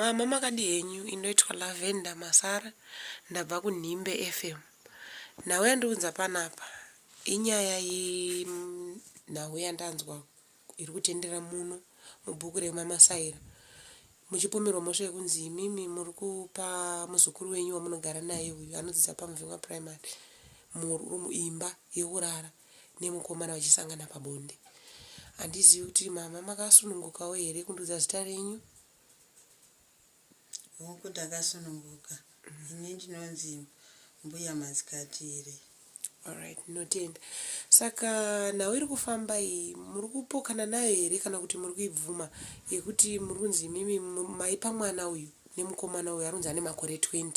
mama makadi yenyu inoitwa Lavender Masara ndabva kuNhimbe FM. Nhau yandiunza panapa inyaya yenhau yandanzwa iri kutendera muno mubhuku remama Saira. Muchipomerwa mhosva yekunzi imimi muri kupa muzukuru wenyu wamunogara naye uyu anodzidza paMuvhingwa Primary imba yekurara nemukomana vachisangana pabonde. Handizivi kuti mama makasunungukawo here kundiudza zita renyu? Huku ndakasununguka. Ini ndinonzi Mbuya Mazikatire. Alright, notenda. Saka nhau iri kufamba iyi muri kupokana nayo here kana kuti muri kuibvuma yekuti muri kunzi imimi maipa mwana uyu nemukomana uyu aronzi ane makore 20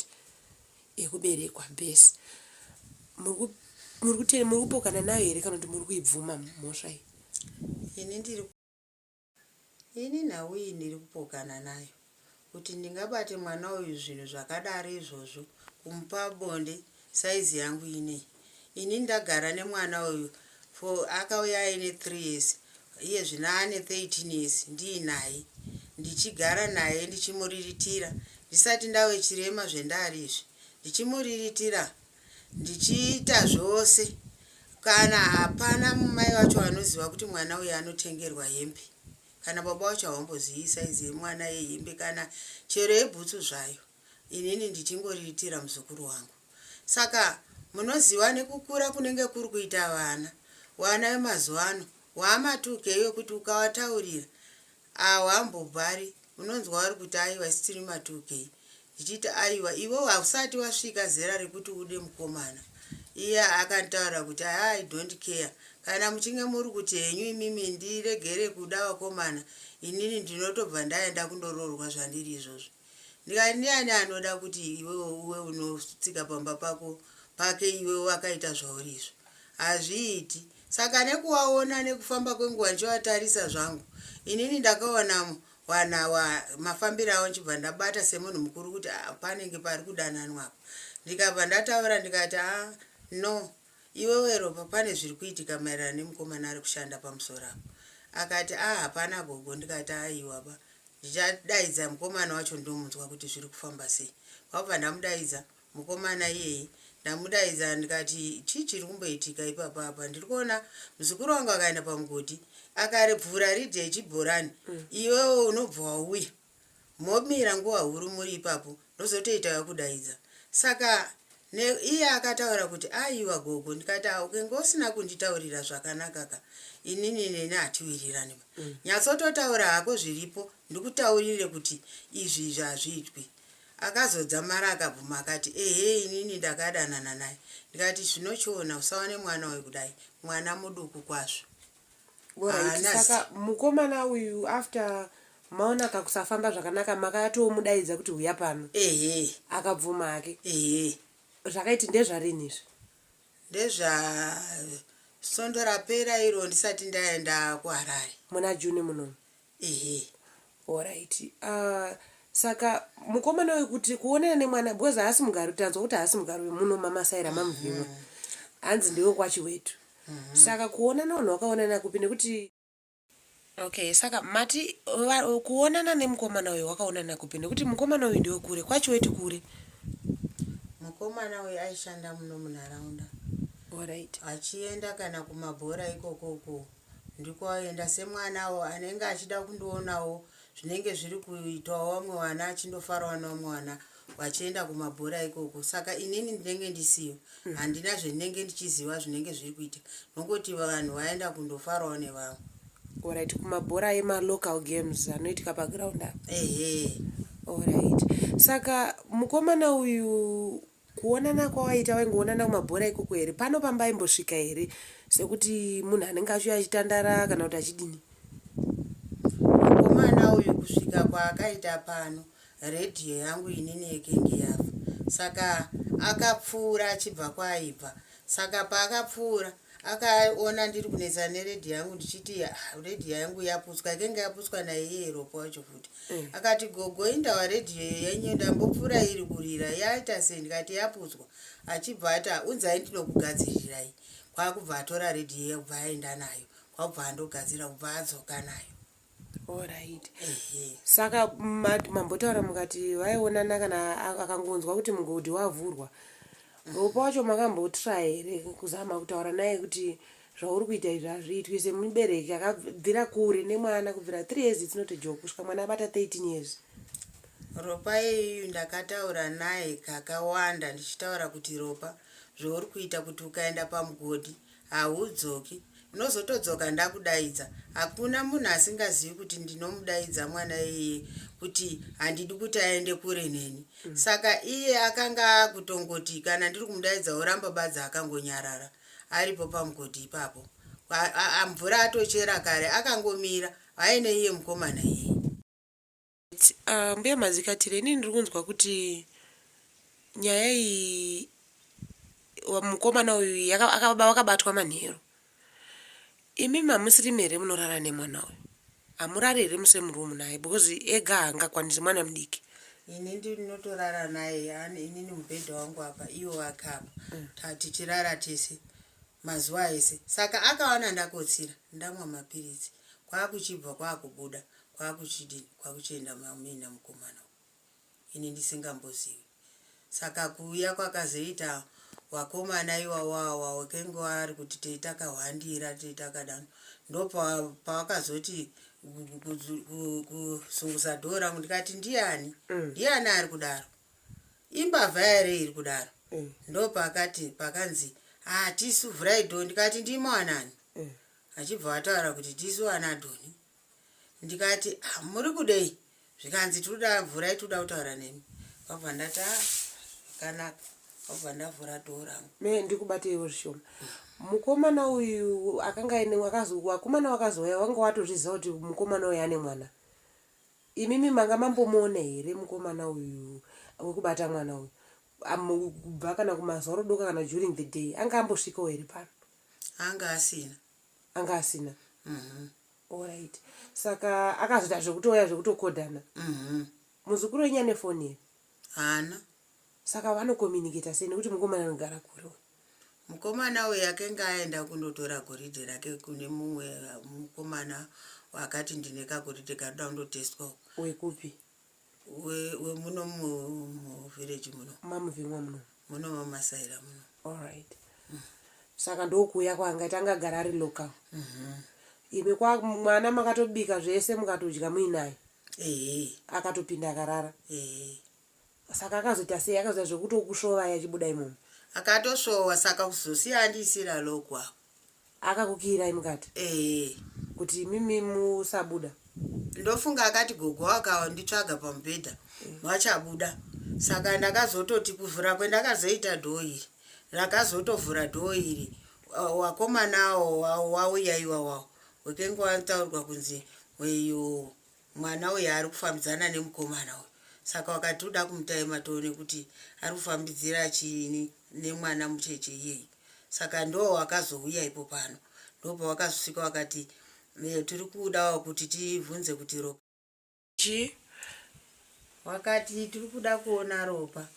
ekuberekwa bhesi. Muri kupokana nayo here kana kuti muri kuibvuma mhosva iyi? Ini nhau iyi ndiri kupokana nayo kuti ndingabate mwana uyu zvinhu zvakadaro izvozvo kumupa bonde saizi yangu inei. Ini ndagara nemwana uyu akauya aine 3 years iye zvino ane 13 years ndiinaye ndichigara naye ndichimuriritira ndisati ndawe chirema zvendari izvi ndichimuriritira ndichiita zvose kana hapana mumai wacho anoziva kuti mwana uyu anotengerwa hembe kana baba wacho hawambozivi saizi yemwana yehembe kana chero yebhutsu zvayo. Inini ndichingoriritira muzukuru wangu. Saka munoziva nekukura kunenge kuri kuita vana vemazuva ano waamatukeyo kuti ukawataurira hawambobvari unonzwa vari kuti aiwa isitiri matukei ndichiti aiwa ivo hausati wasvika zera rekuti ude mukomana. Iye akantaura kuti I don't care kana muchinge muri kuti henyu imimi ndiregere kuda vakomana inini ndinotobva ndaenda kundoroorwa zvandiri izvozvo. Ndikati ndiani anoda kuti iwe unotsika pamba pake iwe wakaita zvauri izvo hazviiti. Saka nekuwaona nekufamba kwenguva ndichivatarisa zvangu inini ndakaona mafambiro avo nchibva ndabata semunhu mukuru kuti panenge pari kudananwa. Ndikabva ndataura ndikati no iwewe ropa pane zviri kuitika maererano nemukomana ari kushanda pamusoro apo. Akati hapana gogo. Ndikati aiwaba ndichadaidza mukomana wacho ndomunzwa kuti zviri kufamba sei. Wabva ndamudaidza mukomana iyeye ndamudaidza ndikati chii chiri kumboitika ipapa apa. Ndiri kuona muzukuru wangu akaenda pamugodi akarevhura ridhi yechibhorani iwewe unobva wauya momira nguva huru muri ipapo nozotoita yakudaidza. Saka iye akataura kuti aiwa gogo. Ndikati ukenge usina kunditaurira zvakanaka inini neni hatiwirirani nyatsototaura hako zviripo ndikutaurire kuti izvi hazviitwi. Akazodza mara akabvuma akati inini ndakadanana naye. Ndikati zvinochiona usawane mwana wekudai mwana muduku kwazvo. Saka mukomana uyu after maona kakusafamba zvakanaka makatomudaidza kuti uya pano akabvuma ake. Zvakaiti ndezvarini izvi? Ndezvasondo rapera iro ndisati ndaenda kuHarare muna June munomu. Alright. Saka mukomana uyu kuti kuonana nemwana because haasi mugari tanzwa kuti haasi mugari muno mama Saira maMuvhingwa hanzi ndiwe kwachiwetu. Saka kuonana vanhu wakaonana kupi nekuti okay saka mati kuonana nemukomana uyu wakaonana kupi nekuti mukomana uyu ndiwe kure kwachiwetu kure. Mukomana uyu aishanda muno munharaunda. Alright. Achienda kana kumabhora ikokoko ndiko aenda semwanawo anenge achida kundoonawo zvinenge zviri kuitwawo vamwe vana achindofarawo nevamwe vana vachienda kumabhora ikoko. Saka inini ndinenge ndisiyo handina zvinenge ndichiziva zvinenge zviri kuitika nongoti vanhu vaenda kundofarawo nevamwe. Alright, kumabhora ema-local games anoitika paground apa. Alright. Saka mukomana uyu kuonana kwawaita waingoonana kumabhora ikoko here pano pambaimbosvika here sekuti munhu anenge achiuya achitandara kana kuti achidini? Mukomana uyu kusvika kwaakaita pano redhiyo yangu inini yekenge yafa. Saka akapfuura achibva kwaaibva. Saka paakapfuura akaona ndiri kunetsa neredhiyo yangu ndichiti redhiyo yangu yaputswa ikenge yaputswa naiye ropa wacho futi. Akati gogo indawa redhiyo yenyu ndambopfuura iri kurira yaita sei? Ndikati yaputswa. Achibva ati unzai ndinokugadzirirai. Kwakubva atora redhiyo kubva aenda nayo kwakubva andogadzira kubva adzoka nayo. Alright. ehe. Saka mambotaura mukati vaionana kana akangonzwa kuti mugodhi wavhurwa. Ropa wacho makambotry here kuzama kutaura naye kuti zvauri kuita izvi hazviitwi semubereki akabvira kure nemwana kubvira 3 years it's not a joke kusvika mwana abata 13 years. Ropa iyoyo ndakataura naye kakawanda ndichitaura kuti ropa zvauri kuita kuti ukaenda pamugodhi haudzoki, unozotodzoka ndakudaidza. Hakuna munhu asingazivi kuti ndinomudaidza mwana iyeye kuti handidi kuti aende kure neni. Saka iye akanga akutongoti kana ndiri kumudaidza uramba badza akangonyarara aripo pamugodhi ipapo. Mvura atochera kare akangomira aine iye mukomana iyeye. Mbuya Mazikatire, inini ndiri kunzwa kuti nyaya iyi mukomana uyu wakabatwa manheru. Imi mamusiri mere munorara nemwana uyu? Hamurari here musemurumu naye because ega haangakwanisi mwana mudiki? Ini ndinotorara naye, inini mubhedha wangu apa iwo akapa tichirara tese mazuva ese. Saka akaona ndakotsira ndamwa mapiritsi kwakuchibva kwakubuda kwakuchienda mamina mukomana ini ndisingambozivi. Saka kuuya kwakazoita wakomana iwawawa wakengo ari kuti teitakahwandira teitakadano ndopawakazoti kusungusa dhoo rangu ndikati ndiani ari kudaro, imbavha here iri kudaro. Ndopakati pakanzi tisu vhurai dhoo, ndikati ndimo anani. Achibva wataura kuti tisu ana dhoni. Ndikati muri kudei? Zvikanzi tinoda vhurai, toda kutaura nemi. Wabva ndati zvakanaka, wabva ndavhura dhoo rangu. Ndikubateiwo zvishoma. Mukomana uyu akanga ine wakomana wakazouya wanga watozviziva kuti mukomana uyu ane mwana. Imimi manga mambomuona here mukomana uyu wekubata mwana uyu? Kubva kana kumazuva rodoka kana during the day anga ambosvikawo here pano? Anga asina. Alright. Saka akazoita zvekutouya zvekutokodhana. Muzukuru wenyu ane foni here? Hana. Saka vanokomuniketa sei nekuti mukomana anogara kure? Mukomana uyu akanga aenda kundotora goridhe rake kune mumwe mukomana wakati ndine kagoridhe kadoda kundotestwa. Wekupi? Wemuno muvillage muno. Mamuvhimwa muno? Muno mamasaira muno. Alright. Saka ndokuuya kwaangaita angagara ari local. Imi mwana makatobika zvese mukatodya muinaye? Akatopinda akarara? Saka akazoita sei? Akazoita zvekutokushova achibuda imomo? Akatoshowa, saka kuzosiya andisira lokwa. Akakukira mukati? Kuti mimi musabuda? Ndofunga akati gogo wakanditsvaga pamubhedha wachabuda. Saka ndakazototi kuvhura kwendakazoita dhoo iri rakazotovhura dhoo iri wakomanawo wauya iwawawo wekengo wataurwa kunzi weyo mwana uyu ari kufambidzana nemukomana uyu. Saka wakati uda kumutaima toone kuti ari kufambidzira chiini nemwana mucheche iyeyi. Saka ndo wakazouya ipo pano, ndopa wakasvika wakati tiri kudawo kuti tibvunze kuti ropa wakati tiri kuda kuona ropa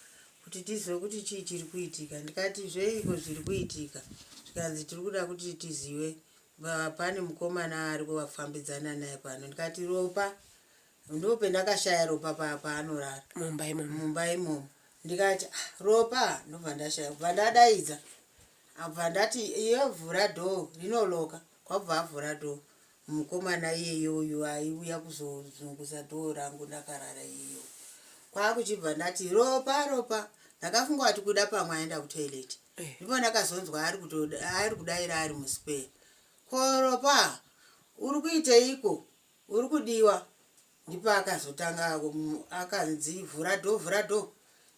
kuti tizive kuti chii chiri kuitika. Ndikati zveiko zviri kuitika? Zvikanzi tiri kuda kuti tizive pane mukomana ari kufambidzana naye pano. Ndikati ropa? Ndopendakashaya ropa paanorara mumba imomo. Ndikati ropa? Ndobva ndashaya, bva ndadaidza, abva ndati iye vhura dhoo rinoloka. Kwabva avhura dhoo mukomana iyeyoyo aiuya kuzozunguza dhoo rangu ndakarara iyeyo. Kwakuchibva ndati ropa. Ndakafunga kuti kuda pamwe aenda kutoileti. Ndipo ndakazonzwa ari kudaira ari musipere. Ko ropa uri kuiteiko? Uri kudiwa? Ndipo akazotanga akanzi vhura dhoo.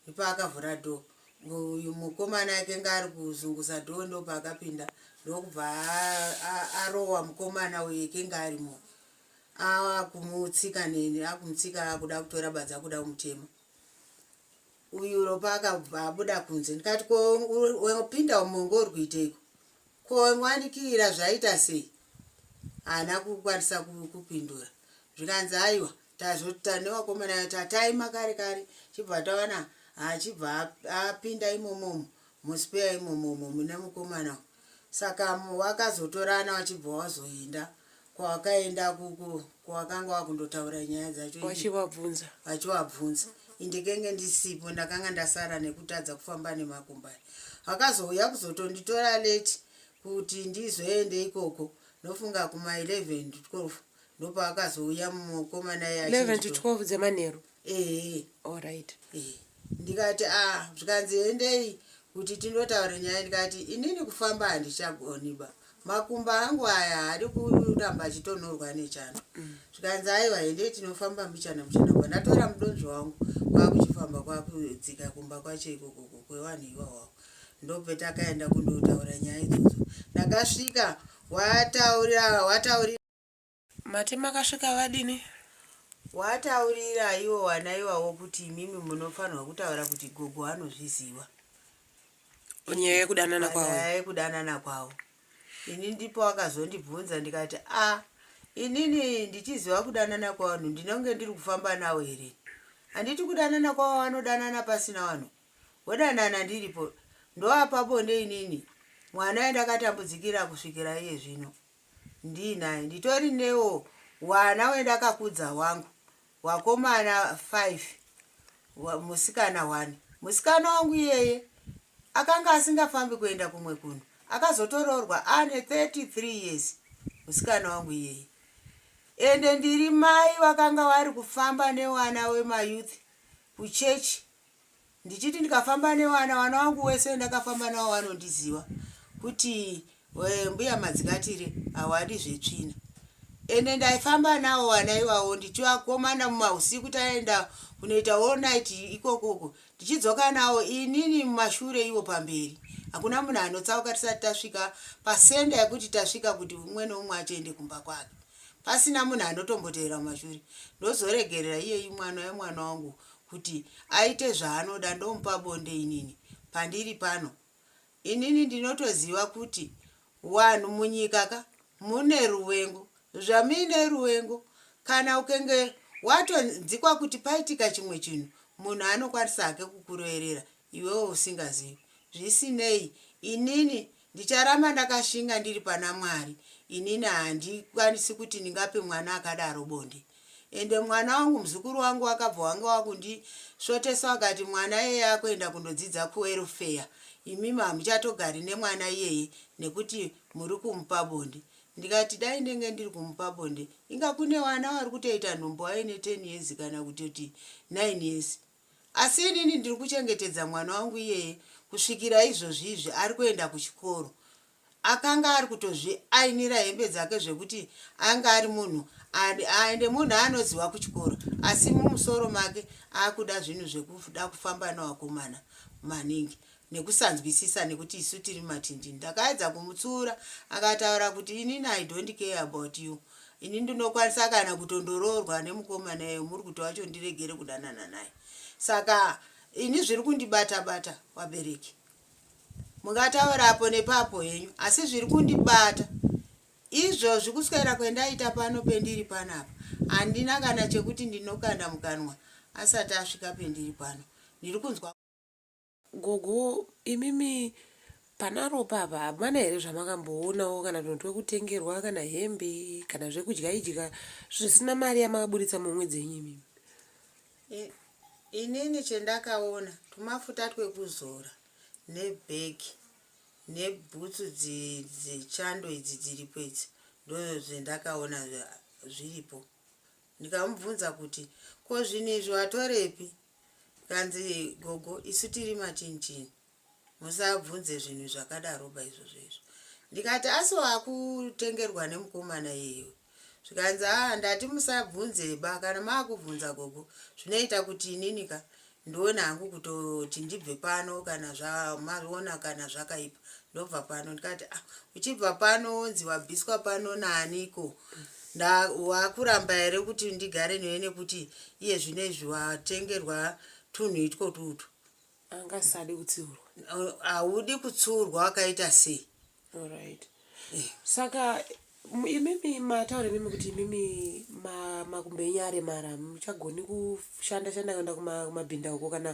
Ndipo akavhura dhoo. Uyu mukomana akanga ari kuzunguza dhoo ndopa akapinda ndokubva arowa mukomana uyu akanga arimo. Akumutsika akuda kutora badza kuda kumutema. Uyu ropa akabva abuda kunze. Ndikati ko wepinda umongo uri kuiteiko? Ko wandikira zvaita sei? Haana kukwanisa kupindura. Zvikanzi aiwa tazota newakomana tataima kare chibva tawana achibva apinda imomo musipeya imomo mune mukomana. Saka wakazotorana wachibva wazoenda kwakaenda kwakanga wakundotaura nyaya dzacho wachivabvunza indikenge ndisipo ndakanga ndasara nekutadza kufamba nemakumbai akazouya kuzotonditora leti kuti ndizoende ikoko nofunga kuma 11 to 12 ndopaakazouya mukomana 11 to 12 dzemanheru alright ndikati zvikanzi endei kuti tindotaura nyaya ndikati inini kufamba handichagoniba makumba angu aya hari kuramba achitonorwa nechando zvikanzi aiwa endei tinofamba mbichana ndatora mudonzvo wangu kwakuchifamba kwakudzika kumba kwacho ikoko kwevanhu iwawawo ndopetakaenda kundotaura nyaya idzodzo ndakasvika wataurira mati makasvika vadini wataurira iwo wana iwawo kuti imimi munofanirwa kutaura kuti gogo anozviziva nyaya yekudanana kwavo ini ndipo akazondibvunza ndikati inini ndichiziva kudanana kwavanhu ndinonge ndiri kufamba nawo here handiti kudanana kwavo vanodanana pasina vanhu vodanana ndiripo ndoapa bonde inini mwana wendakatambudzikira kusvikira iye zvino ndinaye nditori newo wana wendakakudza wangu wakomana 5 musikana 1 musikana wangu iyeye akanga asingafambi kuenda kumwe kuno akazotoroorwa ane 33 years musikana wangu iyeye ende ndiri mai vakanga vari kufamba newana wemayouth kuchechi ndichiti ndikafamba newana wangu wese ndakafamba nawo vanondiziva kuti mbuya madzikatire hawadi zvetsvina ende ndaifamba nawo wana iwawo ndichivakomana mumausiku taenda kunoita all night ikokoko ndichidzoka nawo inini mumashure iwo pamberi hakuna munhu anotsauka tisati tasvika pasenda yekuti tasvika kuti umwe neumwe achiende kumba kwake pasina munhu anotomboteera mumashure ndozoregerera iyei mwana wangu kuti aite zvaanoda ndomupa bonde inini pandiri pano inini ndinotoziva kuti vanhu munyika mune ruvengo zvamine ruvengo kana ukenge watonzikwa kuti paitika chimwe chinhu munhu anokwanisa hake kukuroverera iwewo usingazivi zvisinei inini ndicharamba ndakashinga ndiri pana Mwari inini handikwanisi kuti ndingape mwana akadaro bonde ende mwana wangu muzukuru wangu akabva wanga wakundisvotesa akati mwana iyeye akuenda kundodzidza kuwelfare imimi hamuchatogari nemwana iyeye nekuti muri kumupa bonde ndikati dai ndenge ndiri kumupa bonde inga kune wana vari kutoita nhumbo aine 10 years kana kutoti 9 years asi inini ndiri kuchengetedza mwana wangu iyeye kusvikira izvozvizvi ari kuenda kuchikoro akanga ari kutozviainira hembe dzake zvekuti anga ari munhu aende munhu anoziva kuchikoro asi mumusoro make akuda zvinhu zvekuda kufamba nawakomana maningi nekusanzwisisa nekuti isu tiri matindi ndakaedza kumutsura akataura kuti inini I don't care about you ini ndinokwanisa kana kutondoroorwa nemukomana iye muri kuti wacho ndiregere kudanana naye saka ini zviri kundibata wabereki mungataurapo nepapo henyu asi zviri kundibata izvozvi kuswera kwendaita pano pendiri panapa handina kana chekuti ndinokanda mukanwa asati asvika pendiri pano ndiri kunzwa gogo imimi panaro papa hamana here zvamakamboonawo kana tunhu twekutengerwa kana hembe kana zvekudya idya zvisina mari yamakaburitsa mumwedzi yenyu imimi inini chendakaona tumafuta twekuzora nebhegi nebhutsu dzechando idzi dziripo idzi ndo zvendakaona zviripo ndikamubvunza kuti ko zvinhu izvi watorepi kanzi gogo isu tiri machinchini musabvunze zvinhu zvakadaroba izvozvo ndikati asi wakutengerwa nemukomana iyeyo zvikanzi ndati musabvunzeba kana maakubvunza gogo zvinoita kuti ininika ndione hangu kutoti ndibve pano kana zvamaona kana zvakaipa ndobva pano ndikati uchibva pano onzi wabviswa pano naaniko wakuramba here kuti ndigare newe nekuti iye zvinezvi watengerwa tunhu itwo tutu angasadi kutsiurwa haudi kutsiurwa wakaita sei alright saka imimi mataura imimi kuti imimi makumbo enyu aremara muchagoni kushanda kuenda kumabhinda uko kana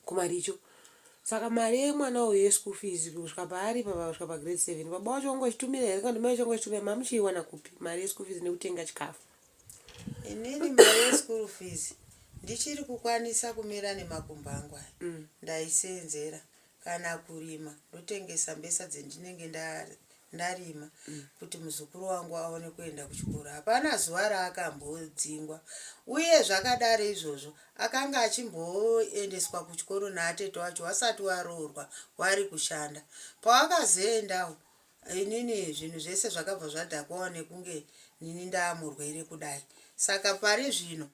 kumaricho Saka mari yemwana uyu yeschool fees kusvika paari kusvika pagrade 7 baba wacho wangochitumira here kana mai vacho wangochitumira mamuchiiwana kupi mari yeschool fees nekutenga chikafu? Inini mari yeschool fees ndichiri kukwanisa kumira nemakumbo angu aya. Ndaisenzera kana kurima ndotengesa mbesa dzendinenge ndarima kuti muzukuru wangu aone kuenda kuchikoro. Hapana zuva raakambodzingwa, uye zvakadaro izvozvo akanga achimboendeswa kuchikoro naatete wacho wasati waroorwa wari kushanda. Pawakazoendawo inini zvinhu zvese zvakabva zvadhakwawo nekunge nini ndaamurwere kudai. Saka pari zvino,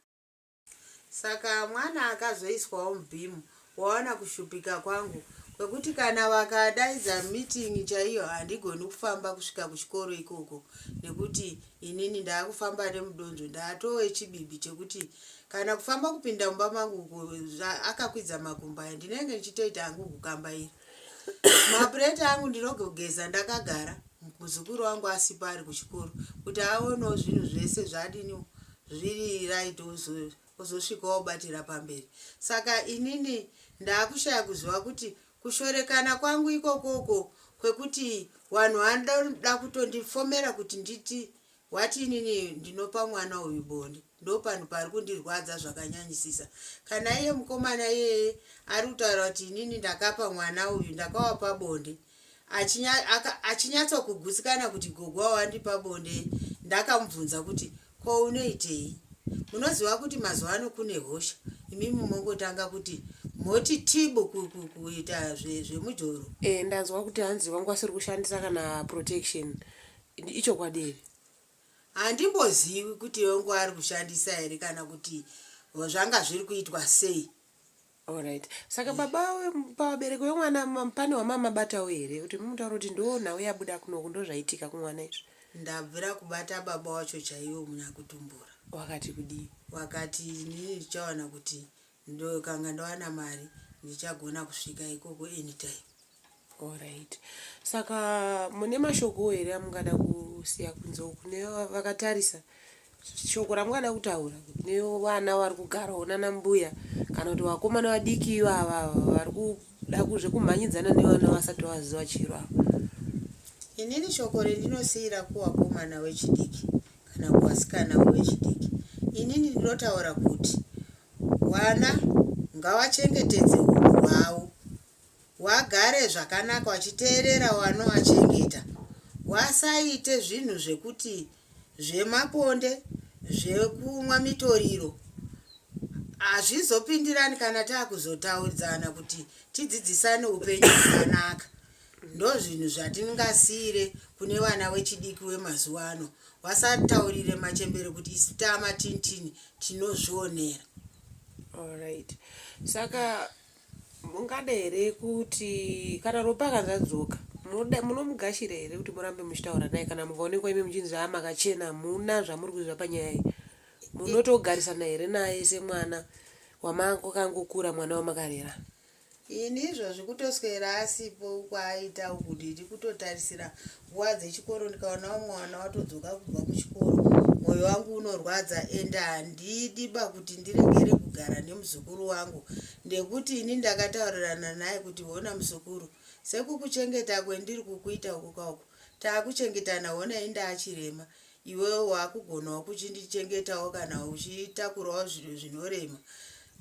saka mwana akazoiswawo mubhimu waona kushupika kwangu kwekuti kana vakadaidza mitingi chaiyo handigoni kufamba kusvika kuchikoro ikoko, nekuti inini ndaakufamba nemudonzvo ndaatowe chibibi chekuti kana kufamba kupinda mumba mangu akakwidza makumbo aya ndinenge ndichitoita hangu kukambaira. Mapureti angu ndinogogeza ndakagara, muzukuru wangu asipo ari kuchikoro kuti aonewo zvinhu zvese zvadini zviri right uzosvika wabatira pamberi. Saka inini ndaakushaya kuziva kuti kushorekana kwangu ikokoko kwekuti vanhu vanoda kutondifomera kuti nditi wati inini ndinopa mwana uyu bonde, ndo panhu pari kundirwadza zvakanyanyisisa. Kana iye mukomana iyeye ari kutaura kuti inini ndakapa mwana uyu ndakawapa bonde, achinyatsokugutsikana kuti gogwa wandipa bonde, ndakamubvunza kuti ko unoitei? Munoziva kuti mazuva ano kune hosha, imimi mongotanga kuti moti tibu kuita zvemujoro. Ndazwa kuti hanzi wangu asiri kushandisa kana protection, icho kwadiri? Handimbozivi kuti wangu ari kushandisa here kana kuti zvanga zviri kuitwa sei. Alright. Saka baba pabereko yomwana pane wamama batawo here kuti mumutaura kuti ndo nhau yabuda kunoku ndo zvaitika kumwana izvi? Ndabvira kubata baba wacho chaiwo munakutumbura. Wakati kudii? Wakati inini ndichawana kuti ndokanga ndawana mari ndichagona kusvika ikoko anytime. Alright. Saka mune mashoko here amungada kusiya kunze kune vakatarisa? Shoko ramungada kutaura kune vana vari kugara onana mbuya kana kuti vakomana vadiki ivava vari kuda kuzvekumhanyidzana nevana vasati vaziva chiro ava? Inini shoko rendinosiyira kuvakomana vechidiki kana kuvasikana vechidiki, inini ndinotaura kuti vana ngavachengetedze hunhu hwavo, wagare zvakanaka wachiteerera wanovachengeta, wasaite zvinhu zvekuti zvemaponde zvekumwa mitoriro. Hazvizopindirani kana taakuzotaudzana kuti tidzidzisane upenyu hwakanaka. Ndo zvinhu zvatingasiyire kune vana vechidiki wemazuva ano. Wasataurire machembere kuti isi tama tintini tinozvionera. Alright. Saka mungada here kuti kana ropa kanzadzoka munomugashira here kuti murambe muchitaura naye kana mukaonekwa imi muchinzi makachena muna zvamuri kuziva panyaya iyi? Munotogarisana here naye semwana wamakangokura mwana wamakarera? Ini izvozvi kutoswera asipo kwaaita uku ndiri kutotarisira nguva dzechikoro ndikaonawo mwana watodzoka kubva kuchikoro, mwoyo wangu unorwadza ende handidiba kuti ndiregere kugara nemuzukuru wangu, ndekuti ini ndakataurirana naye kuti wona muzukuru, sekukuchengeta kwendiri kukuita uku kauku taakuchengetana, wona indaachirema iwewo waakugonawo kuchindichengetawo kana uchitakurawo zvinhu zvinorema.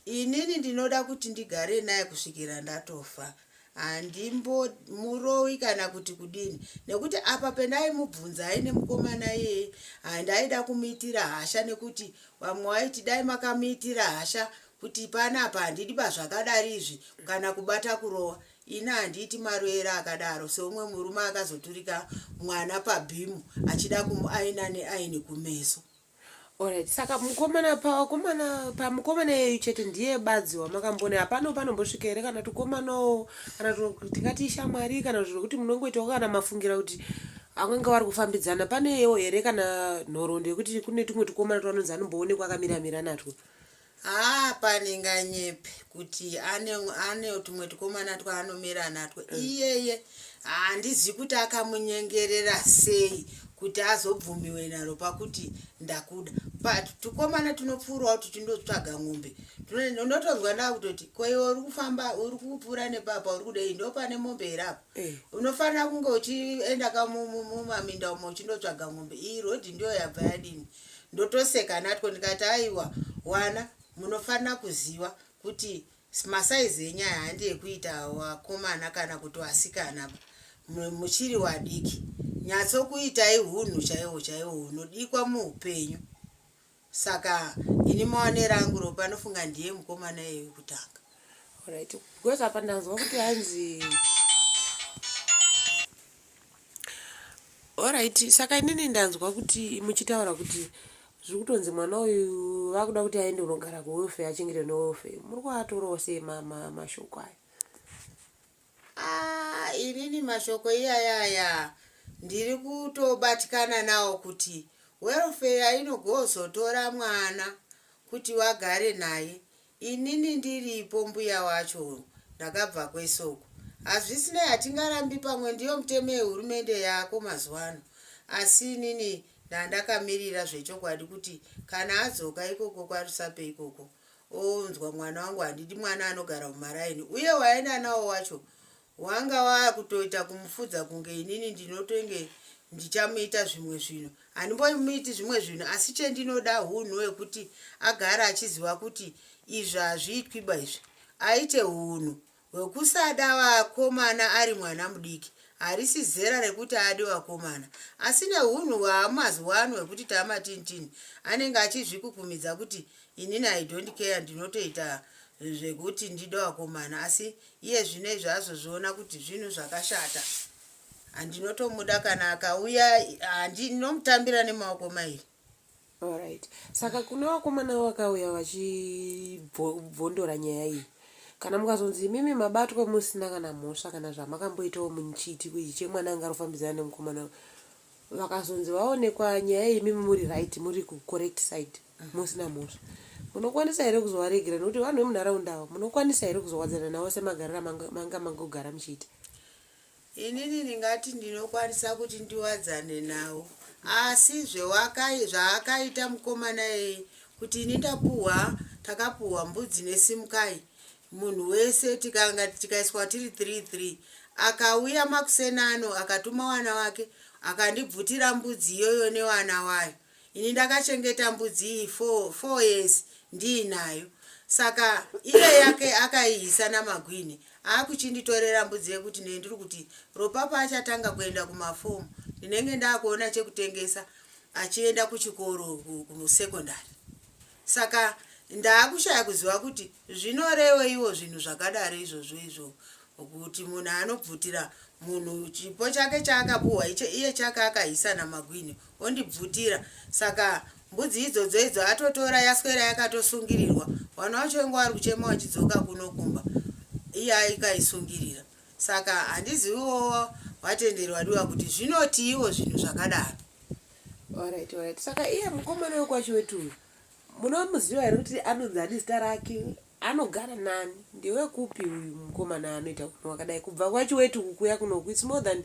Inini ndinoda kuti ndigare naye kusvikira ndatofa, handimbomurowi kana kuti kudini, nekuti apa pendaimubvunza aine mukomana yeye handaida kumuitira hasha, nekuti vamwe vaiti dai makamuitira hasha kuti panapa handidiba zvakadari izvi kana kubata kurowa. Ina handiiti maroera akadaro seumwe murume akazoturika mwana pabhimu achida kumuaina neaini kumeso. Alright. Saka pamukomana yeyu chete ndiye badzi wamakambona, hapano panombosvika here kana tukomanawo kana tingati shamwari kana zviro kuti munongoitawo kana mafungira kuti anganga vari kufambidzana, panewo here kana nhoroondo yekuti kune tumwe tukomana twanonzi anomboonekwa akamirira natwo? Panenganyepe kuti ane tumwe tukomana twanomira natwo iyeye handizivi kuti akamunyengerera sei kuti azobvumiwe naro pakuti ndakuda. But tukomana tunopfuurawo kuti tindotsvaga mombe. Unotonzwa ndakutoti kwaiwe uri kufamba uri kupfuura nepapa uri kudei ndo pane mombe irapo. Unofanira kunge uchienda mumaminda umo uchindotsvaga mombe. Iyi rodhi ndiyo yabva yadini. Ndotoseka natwo ndikati aiwa wana munofanira kuziva kuti masaizi enyaya handi ekuita wakomana kana kuti wasikana muchiri wadiki. Nyatsokuitai hunhu chaiwo hunodikwa muupenyu. Saka ini maonero angu panofunga ndiye mukomana iye kutanga. Alright. Kweza apa ndanzwa kuti hanzi alright, saka inini ndanzwa kuti muchitaura kuti zviri kutonzi mwana uyu vakuda kuti aende unogara kuwelfare achingire newelfare. Muri kuatorawo sei mashoko aya? Inini mashoko iyayaya ndiri kutobatikana nawo kuti welfare inogozotora mwana kuti wagare naye. Inini ndiripo mbuya wacho ndakabva kwesoko. Hazvisinei hatingarambi pamwe ndiyo mutemo wehurumende yako mazuwano. Asi inini ndandakamirira zvechokwadi kuti kana adzoka ikoko kwaRusape ikoko onzwa mwana wangu handidi mwana anogara mumaraini uye waenda nawo wacho wanga wakutoita kumufudza kunge inini ndinotenge ndichamuita zvimwe zvino. Handimbomuiti zvimwe zvino asi chendinoda hunhu wekuti agara achiziva kuti izvi hazviitwiba izvi. Aite hunhu hwekusada vakomana ari mwana mudiki. Harisi zera rekuti ade wakomana. Asi nehunhu hwamazuwano hwekuti tamatintini anenge achizvikukumidza kuti inini I don't care ndinotoita zvekuti ndida wakomana. Asi iye zvine zvazozviona kuti zvinhu zvakashata. Handinotomuda kana akauya handinomutambira nemaoko mairi. Alright. Saka kuna wakomana wakauya vachibvondora nyaya iyi. Kana mukazonzi mimi mabatwa musina kana mhosva kana zvamakamboitawo muchiti kuti mwana anga arofambidzana nemukomana vakazonzi vaonekwa nyaya iyi mimi muri right muri ku correct side musina mhosva. Munokwanisa here kuzovaregera nokuti vanhu vemunharaunda ava munokwanisa here kuzowadzana navo semagarira manga mangogara muchiita? Inini ndingati ndinokwanisa kuti ndiwadzane nawo. Asi zvaakaita mukomana iyi kuti ini takapuhwa mbudzi nesimukai. Munhu wese tikaiswa tiri 3 akauya makusenano akatuma wana wake akandibvutira mbudzi iyoyo newana wayo. Ini ndakachengeta mbudzi iyi 4 years ndiinayo. Saka iye yake akaiisa namagwini akuchinditorera mbudzi yekuti ndiri kuti ropapa achatanga kuenda kumafomu ndinenge ndakuona chekutengesa achienda kuchikoro kusekondari. Saka ndakushaya kuziva kuti zvinorewe iwo zvinhu zvakadaro izvozvo kuti munhu anobvutira munhu chipo chake chaakapuhwa iye chake akaisa namagwini ondibvutira. Saka mbudzi idzodzo atotora yaswera yakatosungirirwa wana wacho wengu ari kuchema wachidzoka kunokumba iye aikaisungirira. Saka handiziviwo watenderwa diwa kuti zvinoti iwo zvinhu zvakadaro. Alright. Saka iye mukomana wekwacho wetu munomuziva here kuti anonzani zita rake anogara nani ndewekupi uyu mukomana anoita kuno wakadai kubva kwacho wetu kukuya kunoku it's more than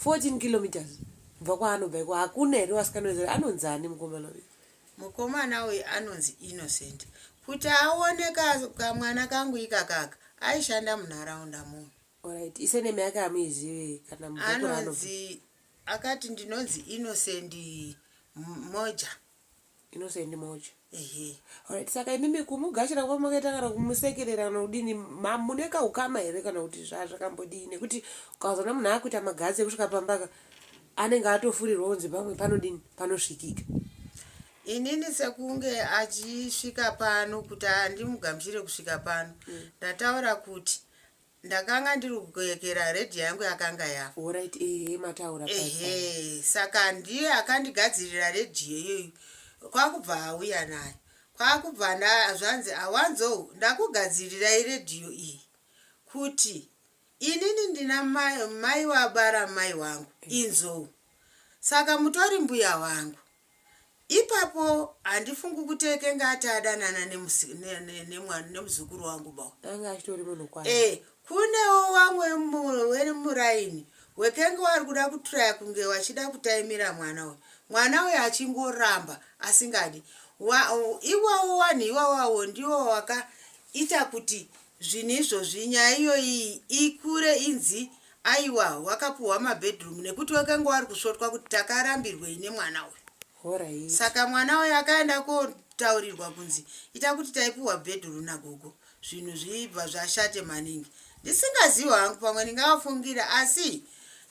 14 kilometers kubva kwaanobva iko hakuna here wasikanoziva anonzani mukomana uyu? Mukomana uyu anonzi Innocent. Kuti aoneka kamwana kangu ikakaka aishanda munharaunda muno. Alright. Iseneme yake hamuizive kana mubvakura anonzi akati ndinonzi Innocent Moja. Innocent Moja. Ehe. Alright. Saka imimi kumugashira kwamakaita kana kumusekerera kana kudini muneka ukama here kana kuti zvakambodini nekuti ukazoona munhu akuita magadzi ekusvika pambaka anenge atofurirwa kunzi pamwe panodini panosvikika. Inini sekunge achisvika pano kuti handimugamuchire kusvika pano ndataura kuti ndakanga ndiri kugoyekera redhi yangu yakanga yafa. Alright. Mataura pasi. Saka ndiye akandigadzirira redhi iyoyo kwakubva auya naye kwakubva zvanzi awanzo ndakugadzirira redhiyo iyi kuti inini ndina mai wabara mai wangu inzou. Saka mutori mbuya wangu. Ipapo handifungi kuti ekenge atadanana nemuzukuru wangu bawo. Anga achitori munhu kwayo. Kunewo wamwe wemuraini wekenge wari kuda kutraya kunge wachida kutaimira mwana uyu achingoramba asingadi iwawo wanhu iwawawo ndiwo wakaita kuti zvinhu izvozvi nyaya iyoyi ikure inzi aiwa wakapuhwa mabhedroom nekuti wekenge wari kusvotwa kuti takarambirwei nemwana uyu. Saka mwana uyu akaenda kotaurirwa kunzi ita kuti taipuhwa bhedroom nagogo, zvinhu zvibva zvashate maningi. Ndisingazivi hangu, pamwe ndingavafungira, asi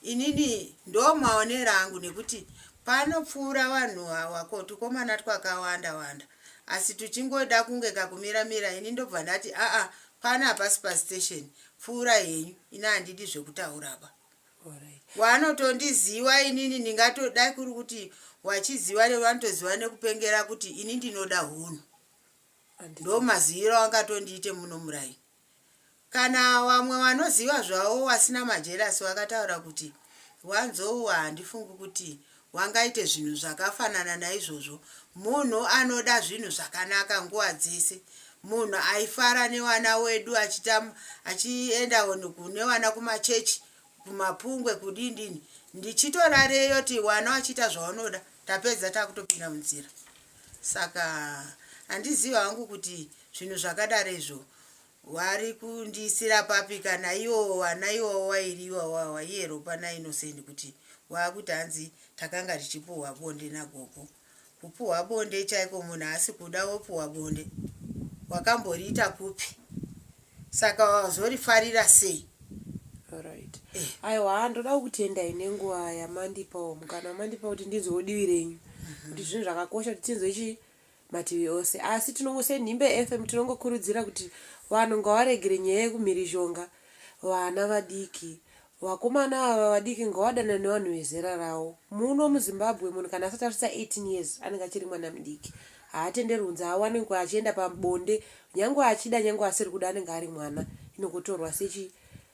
inini ndo maonero angu, nekuti panopfuura vanhu hawa tukomana twakawanda wanda, asi tuchingoda kunge kakumira-mira, ini ndobva ndati pana hapasi pastation, pfuura henyu, ina handidi zvekutaura ba. Wanotondiziva inini ndingatodai kuri kuti wachiziva nevanotoziva nekupengera kuti ini ndinoda hunhu. Ndo maziviro wangatondiite muno muraini. Kana vamwe vanoziva zvavo wasina majerasi wakataura kuti wanzouwa handifungi kuti wangaite zvinhu zvakafanana naizvozvo. Munhu anoda zvinhu zvakanaka nguva dzese. Munhu aifara nevana wedu achienda nevana kumachechi, kumapungwe, kudindini. Ndichitorareyo kuti wana wachiita zvaunoda, tapedza takutopinda munzira. Saka handiziva hangu kuti zvinhu zvakadaro izvo wari kundisira papi, kana iwo wana iwo wairi iwawa waiyero pana Innocent kuti wakuti hanzi takanga tichipuhwa bonde nagogo. Kupuhwa bonde chaiko munhu asi kuda wopuhwa bonde wakamboriita kupi? Saka wazorifarira sei? Alright. Aiwa, ndoda kutendai nenguva yamandipawo, mukana wamandipa kuti ndizodivirenyu. Kuti zvinhu zvakakosha kuti tinzoichi mativi ose. Asi tinongose FM tinongokurudzira kuti vanhu ngavaregere nyaya yekumhirizhonga vana vadiki. Vakomana ava vadiki ngavadana nevanhu vezera ravo. Muno muZimbabwe munhu kana asati asvitsa 18 years anenge achiri mwana mudiki. Haatenderwi kunzi awane nguva achienda pabonde, nyange achida nyange asiri kuda anenge ari mwana. Inokutorwa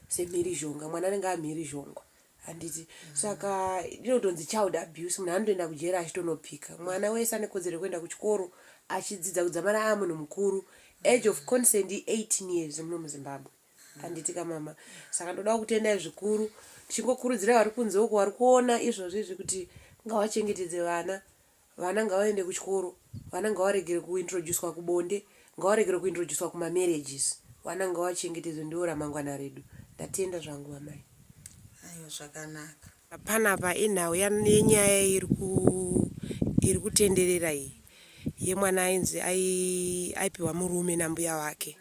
semhirizhonga, mwana anenge amhirizhongwa. Handiti. Saka inotonzi child abuse, munhu anotoenda kujera achitonopika. Mwana wese ane kodzero kuenda kuchikoro achidzidza kudzamara munhu mukuru. Age of consent 18 years muno muZimbabwe. Handiti kamama. Saka ndoda kutendai zvikuru. Tichingokurudzira vari kunze uko vari kuona izvozvi kuti ngavachengetedze vana. Vana ngavaende kuchikoro. Vana ngavaregere kuintroducwa kubonde. Ngavaregere kuintroducwa kumamarriages. Vana ngavachengetedzwe, ndiwo ramangwana redu. Ndatenda zvangu amai. Aiwa, zvakanaka. Panapa inhau yenyaya iri kutenderera iyi yemwana ainzi aipiwa murume nambuya wake,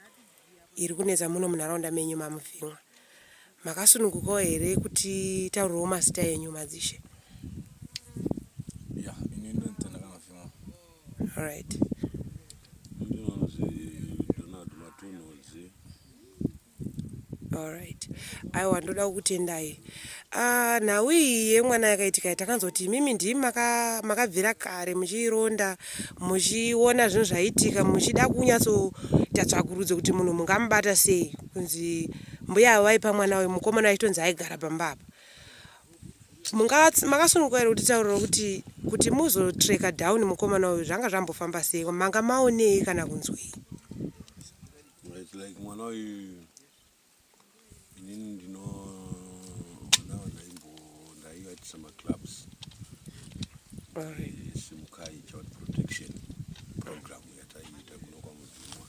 iri kunetsa muno munharaunda menyu mamuvhimwa. Makasunungukawo here kuti taurirewo mazita enyu madzishe? Yeah, ini ndinotenda kamavhimwa. Alright. Alright. Aiwa, ndoda kutendai. Nhau iyi yemwana yakaitika takanzoti mimi ndimi makabvira kare muchironda, muchiona zvinhu zvaitika, muchida kunyatsoita tsvakurudzo kuti munhu mungamubata sei, kunzi mbuya vaipa mwana uyu mukomana aitonzi aigara pamba apa. Makasununguka here kuti taurira kuti muzotreka down mukomana uyu zvanga zvambofamba sei, manga maonei kana kunzwei? Like mwana uyu inini ndinoona ndaivatisa maclubs simukai child protection program yataiita kuno kwaMuvhimwa.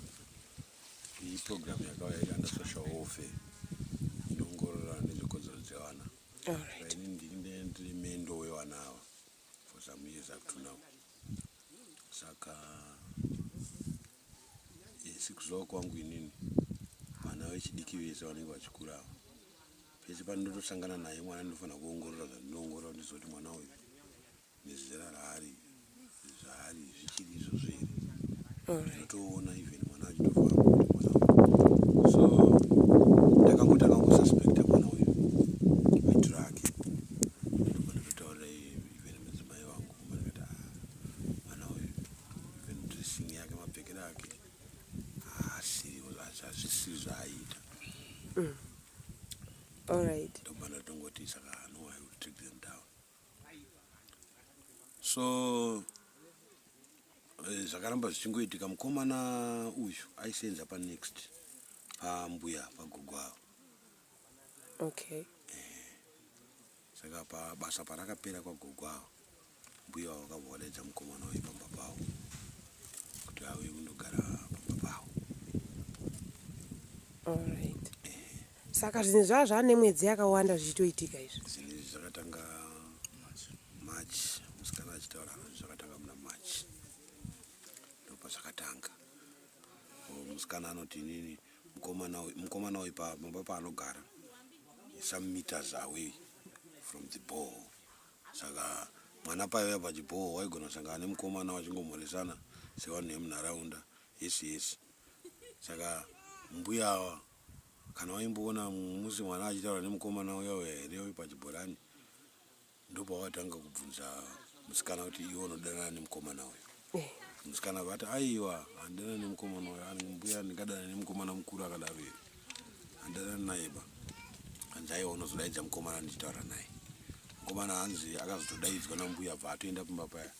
Iyi program yakauya iri under social welfare, inoongorora nezvekodzero dzevana. Inini ndiri mendo wevana ava for some years up to now. Saka sikuziva kwangu inini vana vechidiki vese vanenge vachikura ava, pese pandotosangana naye mwana ndinofanira kuongorora zvandinoongorora ndizoti mwana uyu nezera raari zvichiri izvozvo here. Ndinotoona even mwana achitofamba kuti mwana uyu. So ndakangosuspekta mwana uyu maitiro ake. Ndototaurira even mudzimai vangu mandikati mwana uyu even dressing yake, mapfekero ake hazvisiri zvaaita. Alright. Ndobva tongoti saka no, I will take them down. So zvakaramba zvichingoitika, mukomana uyu aisenza panext pambuya pagogo avo. Okay. saka basa parakapera kwagogo avo mbuya wavo vakabvawaledza mukomana waipamba pavo kuti auye kundogara pamba pavo. Alright. Saka zvinhu zvava zvava nemwedzi yakawanda zvichitoitika izvi. Zvinhu izvi zvakatanga March, musikana achitaura zvakatanga muna March ndopazvakatanga. Musikana anoti inini mukomana uyu pamba paanogara some meters away from the ball. Saka mwana paiva pachibhoho waigona kusangana nemukomana wachingomhoresana sevanhu vemunharaunda yesi. Saka mbuya kana waimboona musi mwana achitaura nemukomana uya here pachibhorani ndopawatanga kubvunza musikana kuti iwe unodanana nemukomana uyu. Musikana vati aiwa handanani nemukomana uyu, mbuya ndingadana nemukomana mukuru akadaro here, handanani naye ba. Hanzi aiwa unozodaidza mukomana ndichitaura naye. Mukomana hanzi akazotodaidzwa nambuya abva atoenda pamba paya.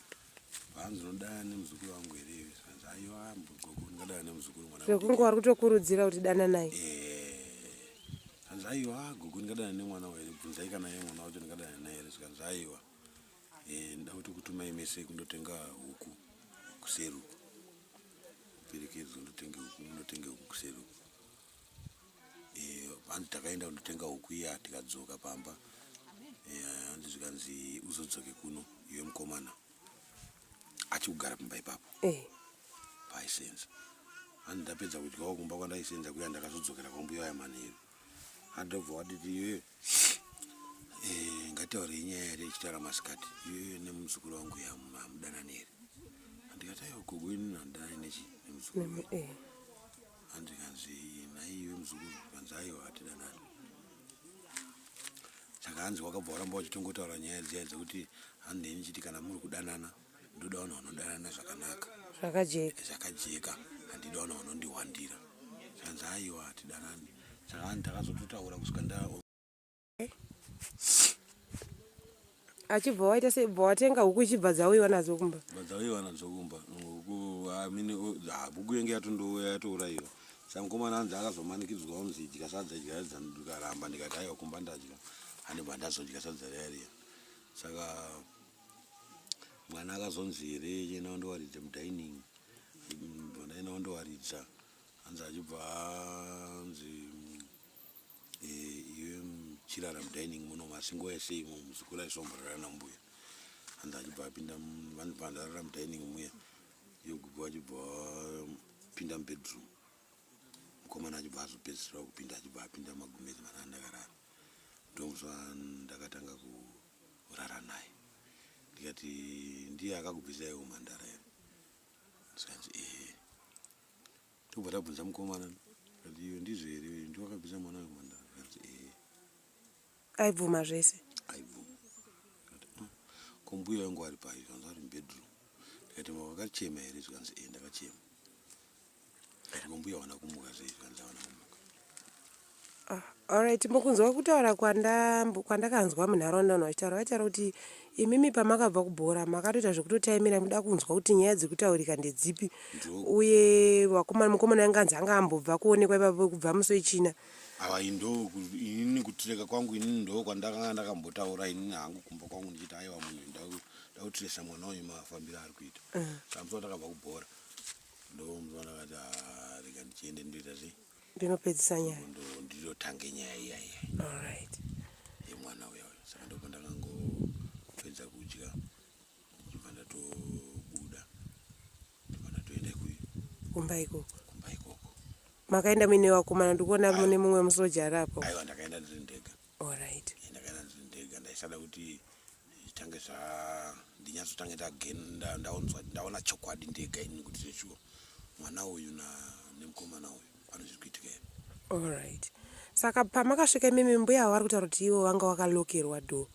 Hanzi unodanana nemuzukuru wangu here, hanzi aiwa gogo ndingadana nemuzukuru mwana. Zvekunge wari kutokurudzira kuti dana naye. Hanzi aiwa gogo ndingadana nemwana here, bvunzai kana iye mwana wacho ndingadana naye here. Hanzi aiwa nda kuti kutumai mese kundotenga huku kuseru, perekedzo ndotenge huku kuseru. Hanzi takaenda kundotenga huku iya tikadzoka pamba. Hanzi zvikanzi uzodzoke kuno iwe mukomana achikugara pamba ipapo paaisenza. Hanzi ndapedza kudyawo kumba kwandaisenza kuya ndakazodzokera kwambuya wayamanheru. Handobva waditi iwe ngataure inyaya here ichitaura masikati iwe nemuzukuru wangu hamudanani here. Handikati aiwa gogo ini handanani nemuzukuru. Handikanzi naiwe muzukuru, kanzi aiwa hatidanani. Saka hanzi wakabva waramba wachitongotaura nyaya dziya dzekuti handeni chiti kana muri kudanana ndoda vanhu vanodanana zvakanaka zvakajeka, handidi vanhu vanondiwandira. Hanzi aiwa hatidanani. Saka hanzi takazototaura kusvika achibva waita sebva watenga huku ichibva dzauyiwa nadzo kumba. Dzauyiwa nadzo kumba. Huku yenge yatourayiwa. Saka mukomana hanzi akazomanikidzwa kunzi dya sadza dya ndikaramba ndikati aiwa kumba ndadya handibva ndazodya sadza riya riya. Saka mwana akazonzi here chienda kundowaridza mudining, ndaenda kundowaridza. Hanzi achibva hanzi iwe chirara mudining muno masingo ese imo muzukuru aisomborera nambuya. Hanzi achibva apinda vandarara mudining muya yogugu achibva apinda mubedroom. Mukomana achibva azopedzisira kupinda achibva apinda magumezi mana ndakarara. Ndomuzva ndakatanga kurara naye. Ndikati ndiye akakubvisai umhandara here. Ndikanzi tobva tabvunza mukomana kuti iwe ndizvo here ndiwakabvisa mwana wemhandara. Ndikanzi aibvuma zvese. Aibvuma. Kombuya wangu ari pai, kanzi ari mubedroom. Ndikati wakachema here? Zvikanzi ndakachema. Ndikati kombuya wana kumuka sei? Zvikanzi wana kumuka. Alright, mukunzwa kutaura kwandakanzwa munharaunda vanhu vachitaura kuti imimi pamakabva kubhora makatoita zvekutotaimira muda kunzwa kuti nyaya dzekutaurika ndedzipi, uye mukomana yanganzi anga ambobva kuonekwa ipapo kubva musi wechina. Inini kutireka kwangu inini ndo kwandakanga ndakambotaura inini hangu kumba kwangu ndichiti aiwa munhu ndautiresa mwana uyu mafambiro ari kuita. Saka musi watakabva kubhora ndomuzva ndakati rega ndichiende ndoita sei ndinopedzisa nyaya ndizotange nyaya iyaiya yemwana uya uyu. Saka ndopa ndakangopedza kudya ndibva ndatobuda ndibva ndatoenda kumba ikoko. Kumba ikoko makaenda muine vakomana ndikuona mune mumwe musoja arapo. Aiwa ndakaenda ndiri ndega. Alright. Ndakaenda ndiri ndega ndaisada kuti tange ndinyatsotange ndaona chokwadi ndega ini kuti seshuwa mwana uyu nemukomana uyu pane zviri kuitika here. Alright. Saka pamakasvika imimi mbuya vari kutaura kuti ivo vanga wakalokerwa dho,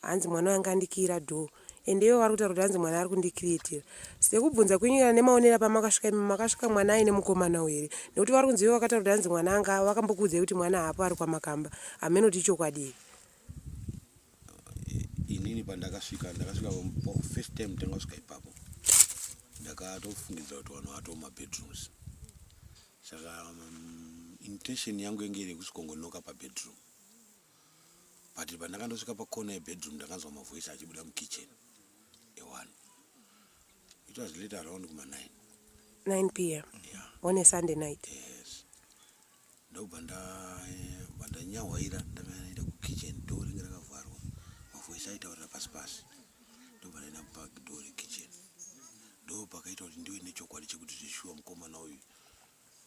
hanzi mwana wanga andikira dho, ende ivo vari kutaura kuti hanzi mwana ari kundikiriitira. Sekubvunza kwenyika nemaonera pamakasvika imimi makasvika mwana aine mukomana here, nekuti vari kunzi ivo vakataura kuti hanzi mwana anga vakambokuudzai kuti mwana haapo ari kwamakamba, hamene kuti chokwadi. Inini pandakasvika first time ndakasvika ipapo ndakatofungidza kuti vanhu vatomabedrooms. Saka intention yangu yenge iri kusvikongonoka pabedroom. but pandakandosvika pakona yebedroom ndakanzwa mavhoisi achibuda mukitchen e1. It was later around kuma 9 p.m. Yeah. On a Sunday night. Yes. Ndobva ndanyawaira ndakaenda kukitchen, door ringe rakavharwa, mavhoisi aitaurira pasi pasi. Ndobva ndaenda padoor kitchen. Ndo pakaita kuti ndiwe nechokwadi chekuti zvishuwa mukomana uyu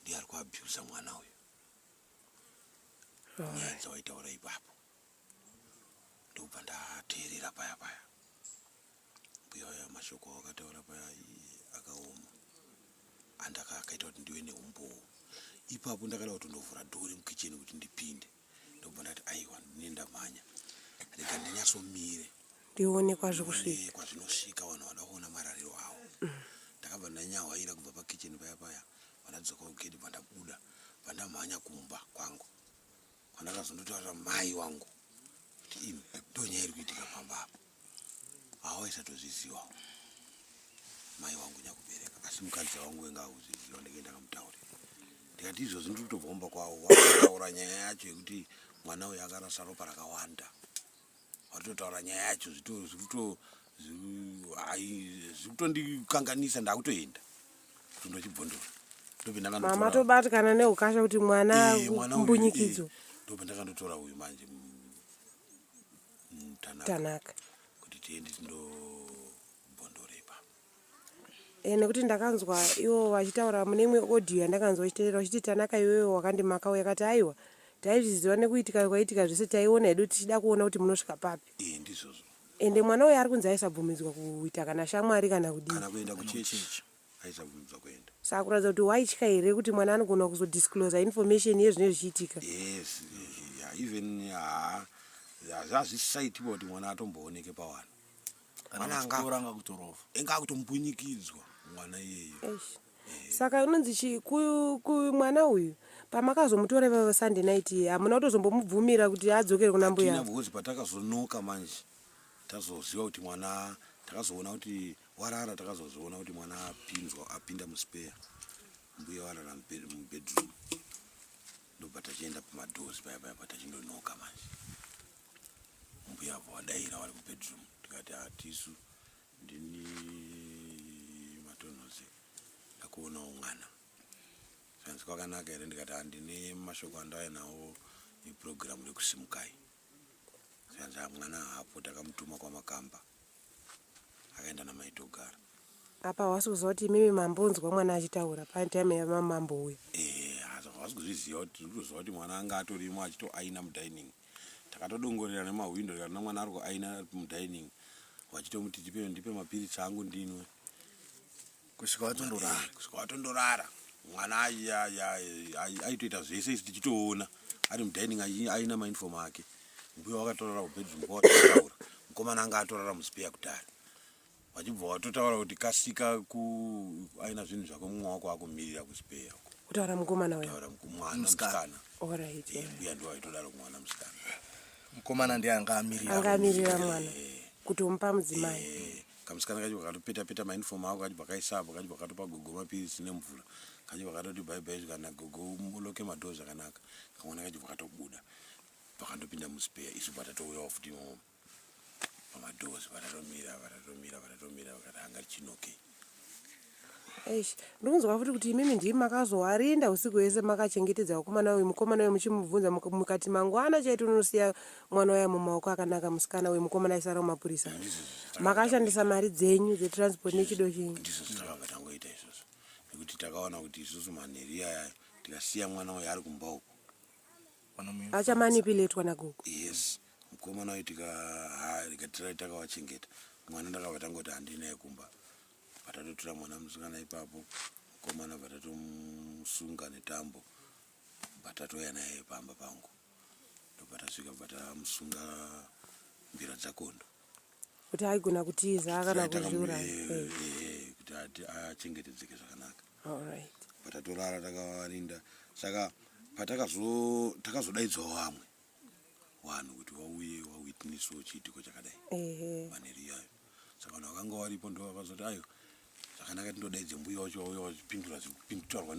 ndiye ari kuabhusa mwana uyu. Nyaya dzawaitaura ipapo. Ndobva ndateerera paya paya. Mbuya uya mashoko akataura paya akaoma. Andakaita kuti ndiwe neumbowo. Ipapo ndakada kutondovhura dhori mukitchen kuti ndipinde. Ndobva ndati aiwa ndinenda mhanya. Rega ndinyatsomire. Ndione kwazvikusvika. Kwazvinosvika vanhu vada kuona marariro avo. Ndakabva ndanyawaira kubva pakitchen paya paya. Vandadzoka kugedhi pandabuda. Vandamhanya kumba kwangu. Vandakazondotaurira mai wangu kuti imi ndonyaya iri kuitika pamba apa. Hawaisatozvizivawo. Mai wangu nyakubereka. Asi mukadzi wangu wenga akuzviziva ndikaenda kamutaurira. Ndikati izvozvi ndiri kutobva kumba kwawo. Wakataura nyaya yacho yekuti mwana uyu akarasa ropa rakawanda. Watotaura nyaya yacho zvikutondikanganisa ndakutoenda. Kuti ndochibvondora. Mama tobatikana neukasha kuti mwana mbunyikidzo. Ndobva ndakandotora uyu manje Tanaka. Kuti tiende tindobhondora ipapo. Nekuti ndakanzwa iwo vachitaura mune imwe audio yandakanzwa vachiteerera vachiti Tanaka iwewe wakandimakawo yakati aiwa taizviziva nekuitika kwaitika zvese taiona hedu tichida kuona kuti munosvika papi. Ndizvozvo. Ende mwana uyu ari kunzi aisabvumidzwa kuita kana shamwari kana kudini. Kana kuenda kuchechi aisabvumidzwa kuenda. Saka kuratidza kuti waitya here kuti mwana anogona kuzodisclose information yezvinenge zvichiitika. Yes, even hazvisaitiwa kuti mwana atombooneke pawanhu. Mwana anga kutorova. Enga akutombunyikidzwa mwana iyeyo. Saka unonzi mwana uyu pamakazomutora pa Sunday night hamuna kutozombomubvumira kuti adzokere kuna mbuya. Tina bhuzi patakazonoka manje. Tazoziva kuti mwana takazoona kuti warara, takazoona kuti mwana apinda muspare. Mbuya warara mubedroom. Ndobva tachienda pamadoors paya paya patachindonoka manje. Mbuya abva wadaira wari mubedroom. Tikati hatisu ndini Matonhoze ndakuonawo mwana. Zvanzi kwakanaka here ndikati handine mashoko andauya nawo iprogramu rekusimukai. Zvanzi mwana hapo takamutuma kwaMakamba. Akaenda namaitogara. Apa wasi kuziva kuti mimi mambonzwa mwana achitaura patime yamamambo uyu. Hawasi kuzviziva kuti ndikuziva kuti mwana anga atorimo achitoaina mudining. Takatodongorera nemawindo kana mwana ari kuaina mudining. Wachitomuti ndipe mapiritsi angu ndinwe. Kusvika watondorara. Mwana aitoita zvese isi tichitoona. Ari mudining aina mainform ake. Mbuya wakatorara kubedroom kwawataura. Mukomana anga atorara muspare kudhara. Wachibva watotaura kuti kasika aina zvinhu zvako mumawako akumirira kuspare. Kutaura mukomana uyu. Kutaura mwana musikana. Alright. Mbuya ndiye aitodaro kumwana musikana. Mukomana ndiye angamirira mwana kutomupa mudzimai. Kamusikana kacho vakatopeta mainform ako kacho vakaisapo kacho vakatopa gogo mapirisi nemvura. Kacho vakatoti bye bye zvakanaka gogo muloke madoo zvakanaka. Kamwana kacho vakatobuda. Vakandopinda muspare isu patatouyawo futi pamadoors vatatomira vakati anga chinoke. Ndinonzwa futi kuti imimi ndimi makazowarinda usiku wese makachengetedza mukomana uyu muchimubvunza mukati mangwana chaitu unosiya mwana uya mumaoko akanaka musikana uyu mukomana aisara mumapurisa. Makashandisa mari dzenyu dzetransport nechido chenyu. Ndizvo zvatakanga tangoita izvozvo. Nekuti takaona kuti isusu manheri aya tikasiya mwana uyu ari kumba uko. Achamanipulatwa nagogo. Yes. Mukomana uyu tikatira takawachengeta. Mwana ndakabva tangoti handinaye kumba. Patatotora mwana musikana ipapo. Mukomana patatomusunga netambo. Patatoya naye pamba pangu. Ndopatasvika patamusunga mbira dzakondo. Kuti aigona kutiza kana kuzviura. Kuti achengetedzeke zvakanaka. Alright. Patatorara takawarinda. Saka takazodaidzwawo vamwe vanhu kuti wauye wawitnessawo chiitiko chakadai. Manheri yayo. Saka vanhu vakanga varipo ndo vakazoti ayo zvakanaka tindodaidze mbuya wacho wauya wachipindura zvekutaurwa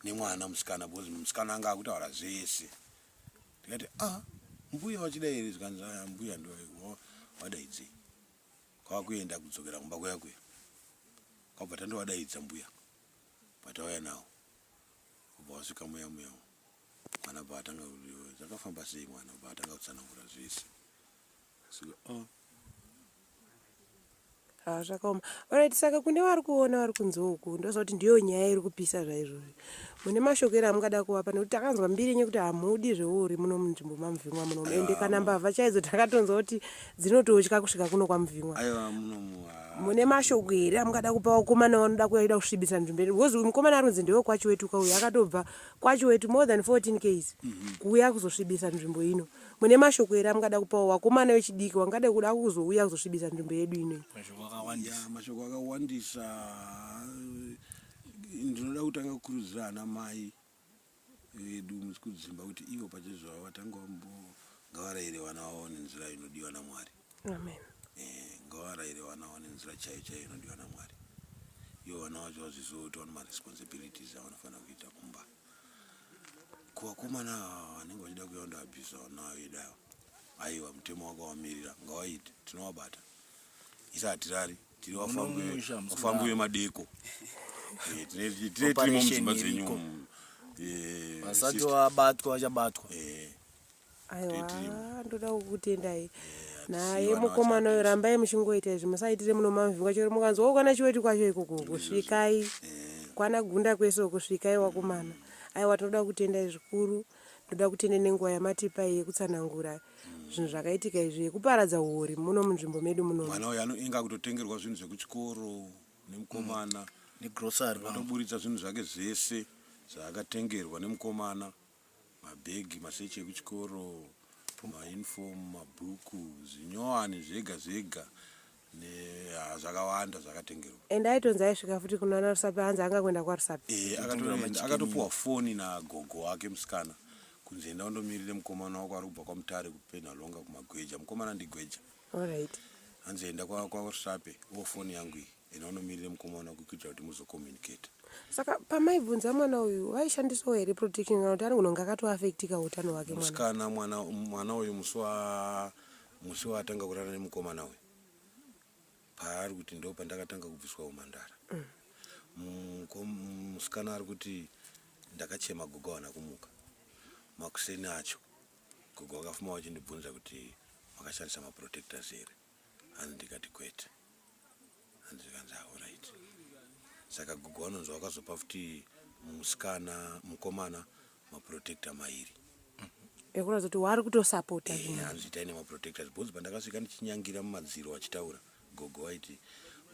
nemwana musikana because musikana anga akutaura zvese. Tikati mbuya wachidairi zvikanzi aya mbuya ndo wadaidze kwakuenda kudzokera kumba kwakwe kwabva tandowadaidza mbuya patauya nawo kubva wasvika muya mwana paatanga zvakafamba sei mwana paatanga kutsanangura zvese zvakaoma. Alright, saka kune vari kuona vari kunze uku ndozoti ndiyo nyaya iri kupisa zvaizvozvo. Mune mashoko ere amungada kuvapa nekuti takanzwa mbiri nyekuti hamudi zveuri muno munzvimbo mamuvhimwa muno ende kana mbavha chaidzo takatonzwa kuti dzinototya kusvika kuno kwamuvhimwa. Mune mashoko ere amungada kupa vakomana vanoda kuida kusvibisa nzvimbo yedu because mukomana ari kunzi ndewe kwachiwetu kauya akatobva kwachiwetu more than 14 k's kuuya kuzosvibisa nzvimbo ino. Mune mashoko ere amungada kupawo vakomana vechidiki vangada kuda kuzouya kuzosvibisa nzvimbo yedu ino. Mashoko akawandisa. Ndinoda kutanga kukurudzira ana mai vedu mukudzimba kuti ivo pachezvavo vatanga ngavarayire vana vavo nenzira inodiwa naMwari. Amen. Ngavarayire vana vavo nenzira chaiyo inodiwa naMwari. Ivo vana vacho vaziziva kuti vane maresponsibilities avanofanira kuita kumba. Kuvakomana vanenge vachida kuuya kundoabhisa vana vedu ava, aiwa mutemo wakawamirira ngavaite, tinovabata. Isa hatirari tiri vafambi vemadeko. Tiri mudzimba dzenyu vasati vabatwa vachabatwa. Aiwa, ndoda kukutendai naye mukomana uyu rambai muchingoita izvi musaitire muno mamuvhimwa chero mukanzwa kwana chiwetu kwacho ikoko kusvikai kwana gunda kwese kusvikai vakomana. Aiwa, tinoda kutendai zvikuru. Ndoda kutenda nenguva yamatipai yekutsanangura zvinhu zvakaitika izvi yekuparadza uori muno munzvimbo medu muno. Mwana uyu inga kutotengerwa zvinhu zvekuchikoro nemukomana negrocery vanoburitsa zvinhu zvake zvese zvaakatengerwa nemukomana, mabhegi, masechi ekuchikoro, mauniform, mabhuku, zvinyowani zvega zvega zvakawanda zvakatengerwa. Ende aitonzi aisvika futi kuna Rusape hanzi angakwenda kwaRusape. Akatopuwa foni nagogo wake musikana kunzi enda undomirire mukomana wako ari kubva kwaMutare kuPenhalonga kumagweja. Mukomana ndigweja. Alright. Hanzi enda kwaRusape wofoni yangu iyi enda undomirire mukomana wako kuitira kuti muzokomunicate. Saka pamaibvunza mwana uyu waishandisawo here protection kana kuti ari kunonga akatoafektika utano hwake mwana. Musikana mwana uyu musi waatanga kurara nemukomana uyu paari kuti ndo pandakatanga kubviswa umhandara. Musikana ari kuti ndakachema gogo wana kumuka makuseni acho gogo akafuma wachindibvunza kuti makashandisa maprotectors here, hanzi ndikati kwete, hanzi ndikanzi alright. Saka gogo wanonzwa wakazopa futi mukomana maprotector mairi ekuratidza kuti wari kutosapota. Hanzi itai nemaprotectors bhonzi pandakasvika ndichinyangira mumadziro vachitaura gogo waiti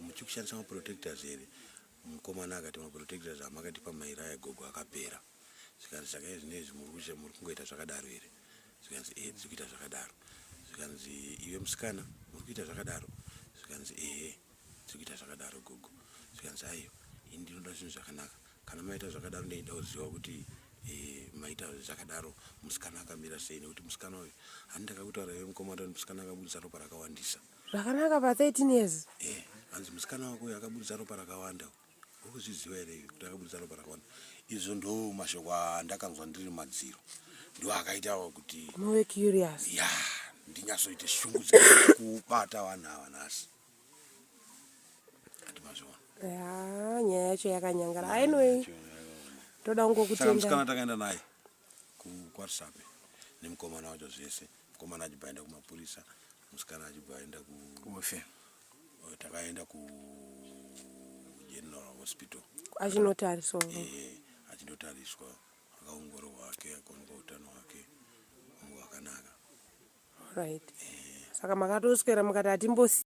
muchikushandisa maprotectors here. Mukomana akati maprotectors amakatipa mairi aya gogo akapera. Zvikanzi saka izvinezvi muri kungoita zvakadaro here? Zvikanzi tiri kuita zvakadaro. Zvikanzi iwe musikana muri kuita zvakadaro? Zvikanzi tiri kuita zvakadaro gogo. Zvikanzi aiyo ini ndinoda zvinhu zvakanaka, kana maita zvakadaro ndoida kuziva kuti maita zvakadaro musikana akamira sei, nekuti musikana uyu handitaka kutaura iwe mukomana musikana akabudisa ropa rakawandisa. Zvakanaka pa 13 years. Hanzi musikana wako uyu akabudisa ropa rakawanda. Ukuzviziva here kuti akabudisa ropa rakawanda? Izvo ndo mashoko andakanzwa ndiri madziro ndo akaita kuti muve curious. ndinyasoite shungu dzekubata vanhu ava nhasi. Nyaya yacho yakanyangara. Anyway, toda kungokutenda. Musikana takaenda naye kwaRusape nemukomana wacho zvese. Mukomana achibva aenda kumapurisa, musikana achibva aenda takaenda kuGeneral Hospital achinotariswa. Achinotariswa akaongororwa hake akaonekwa utano hwake hwakanaka. Right. Saka makatoswera mukati hatimbosi